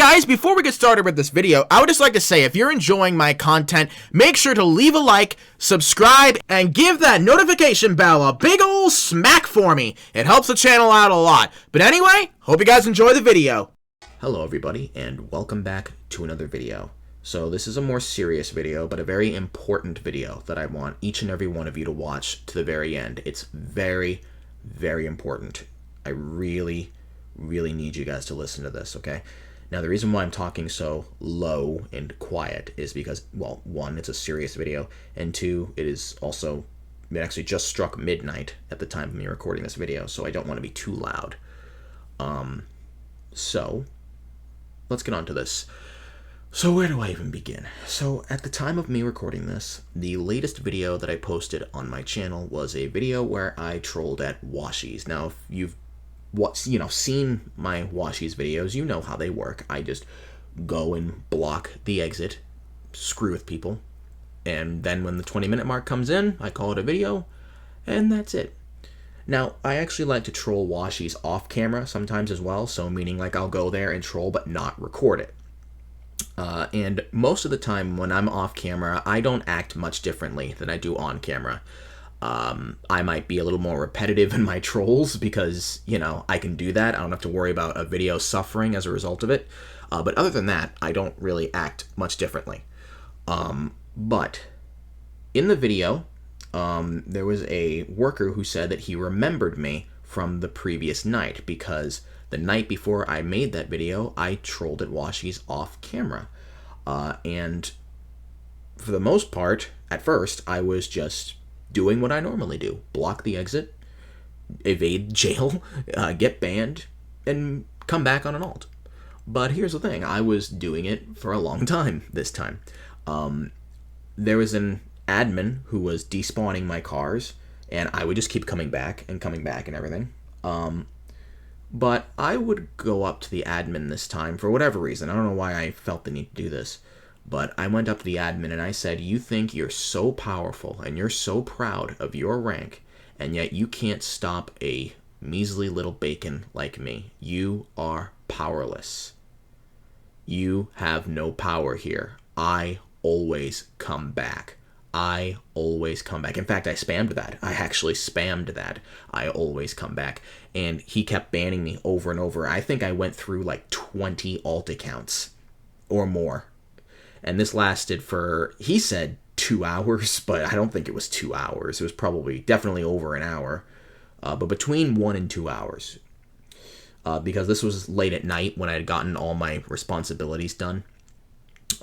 guys, before we get started with this video, I would just like to say if you're enjoying my content, make sure to leave a like, subscribe, and give that notification bell a big ol' smack for me. It helps the channel out a lot. But anyway, hope you guys enjoy the video. Hello everybody, and welcome back to another video. So this is a more serious video, but a very important video that I want each and every one of you to watch to the very end. It's very, very important. I really need you guys to listen to this, okay? Now, the reason why I'm talking so low and quiet is because, well, one, it's a serious video, and two, it actually just struck midnight at the time of me recording this video, so I don't want to be too loud. So, let's get on to this. So where do I even begin? So, at the time of me recording this, the latest video that I posted on my channel was a video where I trolled at washies. Now, if you've seen my washies videos, you know how they work. I just go and block the exit, screw with people, and then when the 20-minute mark comes in, I call it a video, and that's it. Now, I actually like to troll washies off camera sometimes as well, so meaning like I'll go there and troll but not record it. And most of the time when I'm off camera, I don't act much differently than I do on camera. I might be a little more repetitive in my trolls because, I can do that. I don't have to worry about a video suffering as a result of it. But other than that, I don't really act much differently. But in the video, there was a worker who said that he remembered me from the previous night because the night before I made that video, I trolled at washies off camera. And for the most part, at first, I was just doing what I normally do. Block the exit, evade jail, get banned, and come back on an alt. But here's the thing, I was doing it for a long time this time. There was an admin who was despawning my cars, and I would just keep coming back and everything. But I would go up to the admin this time for whatever reason. I don't know why I felt the need to do this. But I went up to the admin and I said, you think you're so powerful and you're so proud of your rank, and yet you can't stop a measly little bacon like me. You are powerless. You have no power here. I always come back. I always come back. In fact, I spammed that. I actually spammed that. I always come back. And he kept banning me over and over. I think I went through like 20 alt accounts or more. And this lasted for, he said 2 hours, but I don't think it was 2 hours. It was definitely over an hour, but between 1 and 2 hours, because this was late at night when I had gotten all my responsibilities done.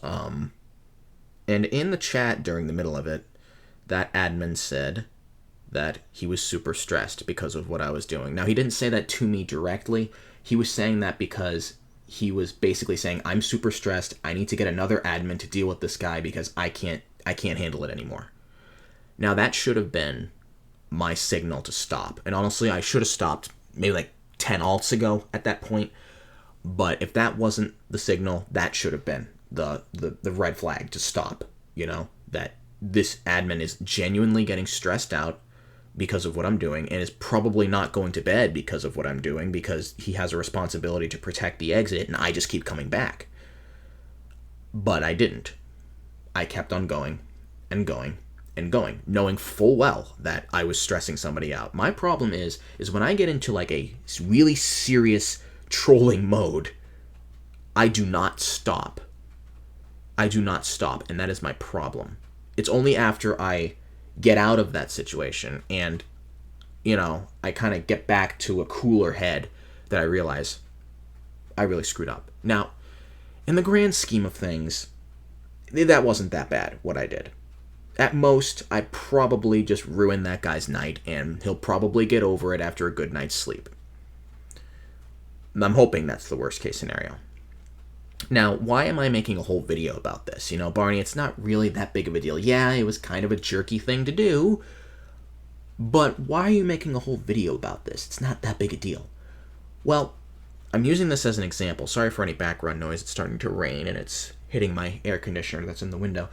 And in the chat during the middle of it, that admin said that he was super stressed because of what I was doing. Now, he didn't say that to me directly. He was saying that because he was basically saying, I'm super stressed. I need to get another admin to deal with this guy because I can't handle it anymore. Now, that should have been my signal to stop. And honestly, I should have stopped maybe like 10 alts ago at that point. But if that wasn't the signal, that should have been the red flag to stop, that this admin is genuinely getting stressed out because of what I'm doing, and is probably not going to bed because of what I'm doing, because he has a responsibility to protect the exit, and I just keep coming back. But I didn't. I kept on going and going and going, knowing full well that I was stressing somebody out. My problem is when I get into like a really serious trolling mode, I do not stop. I do not stop, and that is my problem. It's only after I get out of that situation and, I kind of get back to a cooler head that I realize I really screwed up. Now, in the grand scheme of things, that wasn't that bad, what I did. At most, I probably just ruined that guy's night, and he'll probably get over it after a good night's sleep. I'm hoping that's the worst case scenario. Now, why am I making a whole video about this? Barney, it's not really that big of a deal. Yeah, it was kind of a jerky thing to do, but why are you making a whole video about this? It's not that big a deal. Well, I'm using this as an example. Sorry for any background noise. It's starting to rain, and it's hitting my air conditioner that's in the window.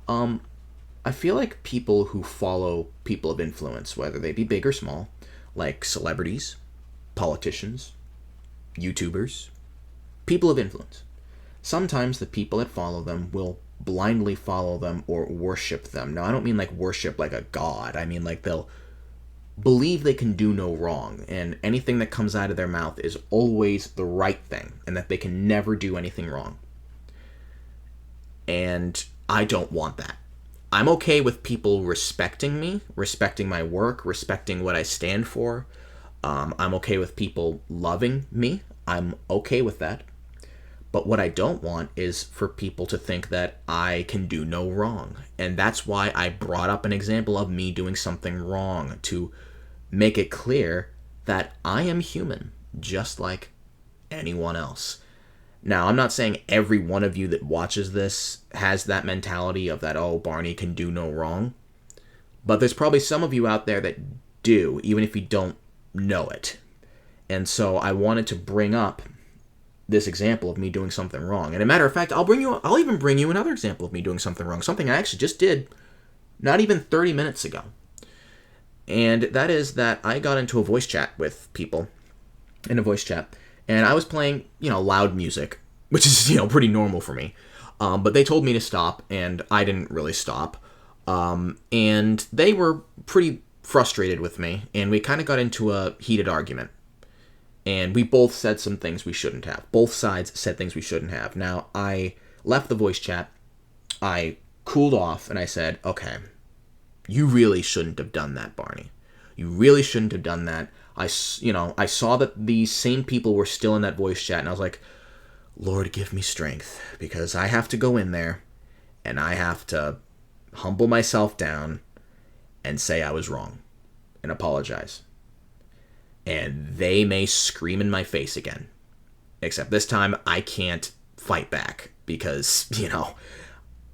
I feel like people who follow people of influence, whether they be big or small, like celebrities, politicians, YouTubers, people of influence, sometimes the people that follow them will blindly follow them or worship them. Now, I don't mean like worship like a god. I mean like they'll believe they can do no wrong, and anything that comes out of their mouth is always the right thing, and that they can never do anything wrong. And I don't want that. I'm okay with people respecting me, respecting my work, respecting what I stand for. I'm okay with people loving me. I'm okay with that. But what I don't want is for people to think that I can do no wrong. And that's why I brought up an example of me doing something wrong, to make it clear that I am human, just like anyone else. Now, I'm not saying every one of you that watches this has that mentality of that, oh, Barney can do no wrong. But there's probably some of you out there that do, even if you don't know it. And so I wanted to bring up this example of me doing something wrong. And as a matter of fact, I'll even bring you another example of me doing something wrong. Something I actually just did not even 30 minutes ago. And that is that I got into a voice chat with people in a voice chat. And I was playing, loud music, which is, pretty normal for me. But they told me to stop, and I didn't really stop. And they were pretty frustrated with me, and we kind of got into a heated argument. And we both said some things we shouldn't have. Both sides said things we shouldn't have. Now, I left the voice chat, I cooled off, and I said, okay, you really shouldn't have done that, Barney. You really shouldn't have done that. I saw that these same people were still in that voice chat, and I was like, Lord, give me strength, because I have to go in there, and I have to humble myself down and say I was wrong and apologize. And they may scream in my face again. Except this time, I can't fight back because,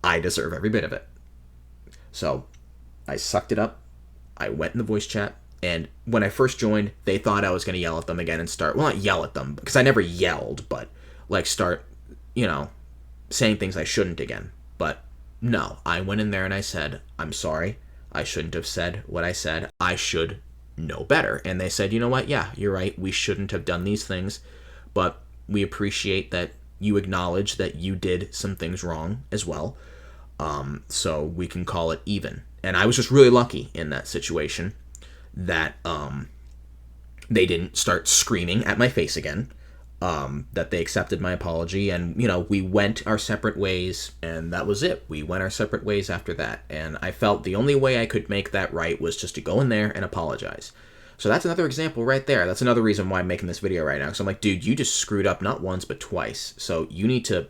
I deserve every bit of it. So, I sucked it up. I went in the voice chat. And when I first joined, they thought I was going to yell at them again and start... Well, not yell at them, because I never yelled, but, start, saying things I shouldn't again. But, no. I went in there and I said, I'm sorry. I shouldn't have said what I said. I should know better. And they said, you know what? Yeah, you're right. We shouldn't have done these things. But we appreciate that you acknowledge that you did some things wrong as well. So we can call it even. And I was just really lucky in that situation that they didn't start screaming at my face again, that they accepted my apology, and, we went our separate ways, and that was it. We went our separate ways after that, and I felt the only way I could make that right was just to go in there and apologize. So that's another example right there. That's another reason why I'm making this video right now, because I'm like, dude, you just screwed up not once but twice, so you need to...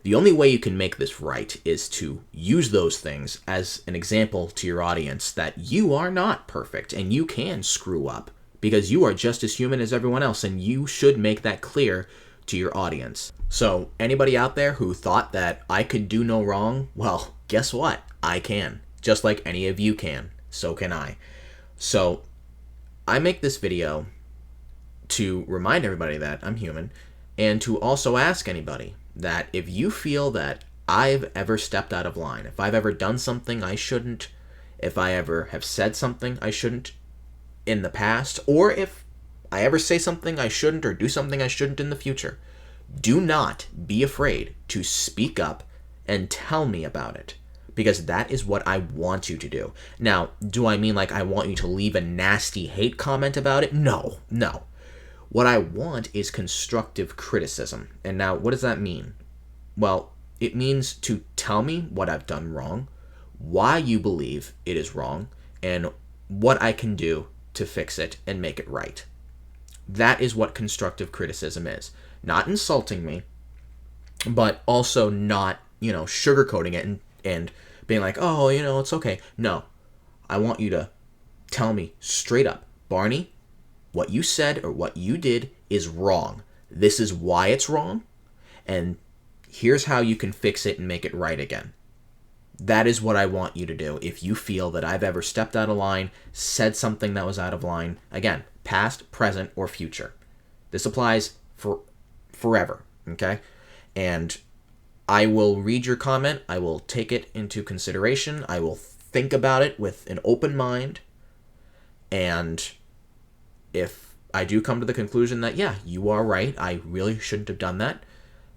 The only way you can make this right is to use those things as an example to your audience that you are not perfect and you can screw up, because you are just as human as everyone else, and you should make that clear to your audience. So anybody out there who thought that I could do no wrong, well, guess what? I can. Just like any of you can. So can I. So I make this video to remind everybody that I'm human, and to also ask anybody that if you feel that I've ever stepped out of line, if I've ever done something I shouldn't, if I ever have said something I shouldn't in the past, or if I ever say something I shouldn't or do something I shouldn't in the future, do not be afraid to speak up and tell me about it, because that is what I want you to do. Now, do I mean like I want you to leave a nasty hate comment about it? No. What I want is constructive criticism. And now, what does that mean? Well, it means to tell me what I've done wrong, why you believe it is wrong, and what I can do to fix it and make it right. That is what constructive criticism is. Not insulting me, but also not, sugarcoating it and being like, oh, it's okay. No, I want you to tell me straight up, Barney, what you said or what you did is wrong. This is why it's wrong, and here's how you can fix it and make it right again. That is what I want you to do if you feel that I've ever stepped out of line, said something that was out of line. Again, past, present, or future. This applies for forever, okay? And I will read your comment. I will take it into consideration. I will think about it with an open mind. And if I do come to the conclusion that, yeah, you are right, I really shouldn't have done that,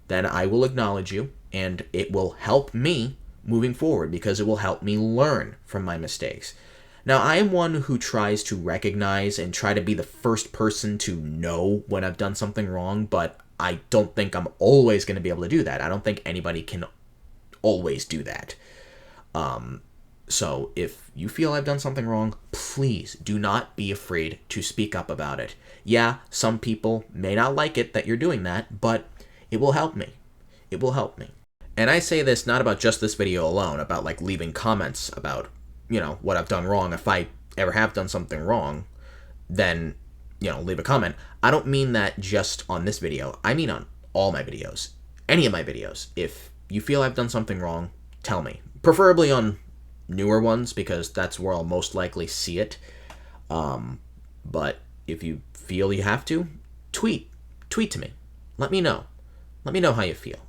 then I will acknowledge you, and it will help me moving forward because it will help me learn from my mistakes. Now, I am one who tries to recognize and try to be the first person to know when I've done something wrong, but I don't think I'm always going to be able to do that. I don't think anybody can always do that. So if you feel I've done something wrong, please do not be afraid to speak up about it. Yeah, some people may not like it that you're doing that, but it will help me. It will help me. And I say this not about just this video alone, about like leaving comments about, what I've done wrong. If I ever have done something wrong, then, leave a comment. I don't mean that just on this video. I mean on all my videos. Any of my videos. If you feel I've done something wrong, tell me. Preferably on newer ones, because that's where I'll most likely see it. But if you feel you have to, tweet to me. Let me know how you feel,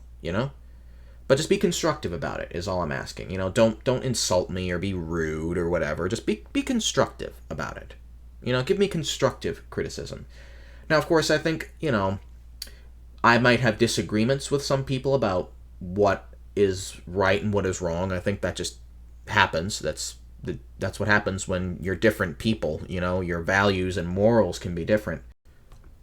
But just be constructive about it is all I'm asking. Don't insult me or be rude or whatever. Just be constructive about it. Give me constructive criticism. Now, of course, I think, I might have disagreements with some people about what is right and what is wrong. I think that just happens. That's what happens when you're different people. Your values and morals can be different.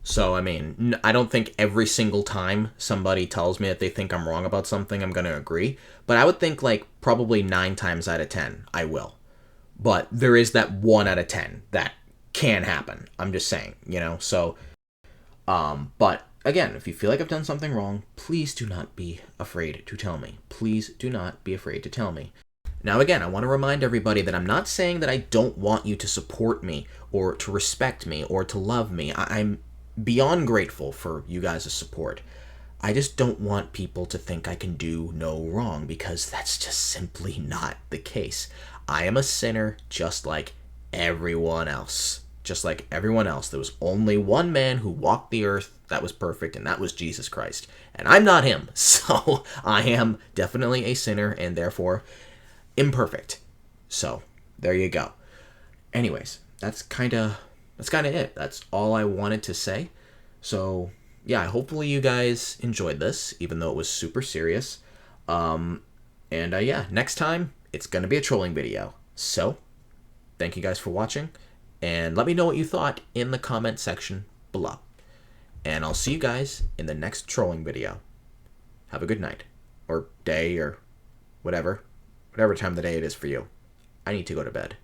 So, I don't think every single time somebody tells me that they think I'm wrong about something, I'm going to agree. But I would think, probably 9 times out of 10, I will. But there is that 1 out of 10 that can happen. I'm just saying, So, but again, if you feel like I've done something wrong, please do not be afraid to tell me. Please do not be afraid to tell me. Now, again, I want to remind everybody that I'm not saying that I don't want you to support me or to respect me or to love me. I'm beyond grateful for you guys' support. I just don't want people to think I can do no wrong, because that's just simply not the case. I am a sinner just like everyone else. Just like everyone else. There was only one man who walked the earth that was perfect, and that was Jesus Christ. And I'm not him, so I am definitely a sinner and therefore imperfect. So there you go. Anyways, that's kind of it. That's all I wanted to say. So yeah, hopefully you guys enjoyed this, even though it was super serious. Yeah, next time it's gonna be a trolling video. So thank you guys for watching, and let me know what you thought in the comment section below. And I'll see you guys in the next trolling video. Have a good night, or day, or whatever time of the day it is for you. I need to go to bed.